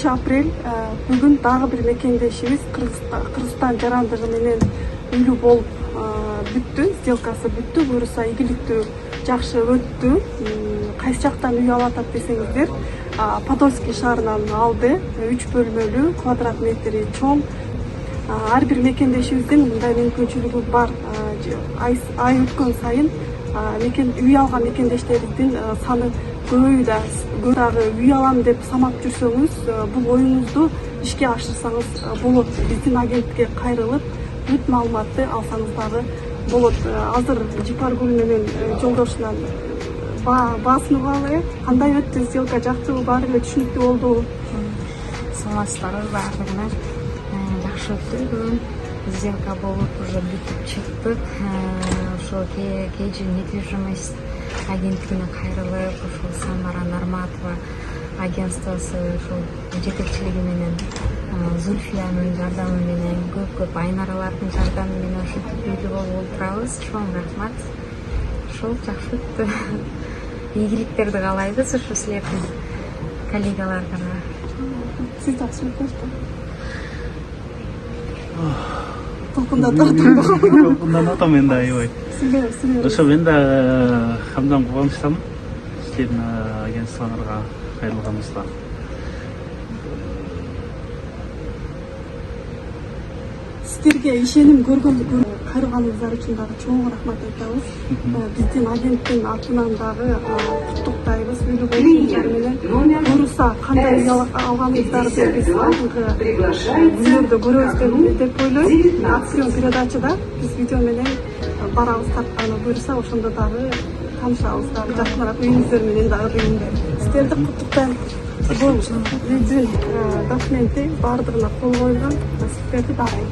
апрель. Бүгүн дагы бир мекендешибиз Кыргызстан жарандыгы менен үйлүү болуп бүттү, сделкасы бүттү. Буюрса ийгиликтүү, жакшы өттү. Кайсы жактан үй алып атат десеңиздер, Подольский шаарынан алды. 3 бөлмөлүү, квадрат метри чоң. Ар бир мекендешибиздин мындай мүмкүнчүлүгү бар. Ай өткөн сайын үй алган мекендештерибиздин саны көбөйүүдө. Дагы үй алам деп самап жүрсөңүз, бул оюңузду ишке ашырсаңыз болот. Биздин агенттикке кайрылып, бүт маалыматты алсаңыз дагы болот. Азыр Жипаргүл менен жолдошунан баасынып алалы. Кандай өттү сделка, жактыбы, баары эле түшүнүктүү болдубу? Саламатсыздарбы, баардыгына жакшы өттү. Бүгүн сделка болуп уже бүтүп чыктык. Ошо KG недвижимость агенттигине кайрылып, ошол Самара Нарматова агентствосу ушул жетекчилиги менен, Зульфиянын жардамы менен, көп айнаралардын жардамы менен ушинтип үйлүү болуп отурабыз. Чоң рахмат. Ошол жакшы өттү. Ийгиликтерди каалайбыз ушу силердин коллегаларга. Сиз жакшы өттүңүзбү? Толкундан атам мен да аябай. Ошо мен да абдан кубанычтамын силердин агентствоңарга кайрылганыбызга. Сиздерге ишеним кайрылганыңыздар үчүн дагы чоң рахмат айтабыз. Биздин агенттин атынан дагы куттуктайбыз. Үйлүү болушуңуздар менен. Буюрса кандай үй алганыңыздарды биз алдыңкы күндөрдө көрөбүз деп ойлойм. Акцион передачада биз видео менен барабыз тартканы. Буюрса ошондо дагы таанышабыз, дагы жакыныраак үйүңүздөр менен дагы деймин. Сиздерди куттуктайм. Бул үйдүн документи баардыгына кол коюлган. Сиздерди дагы.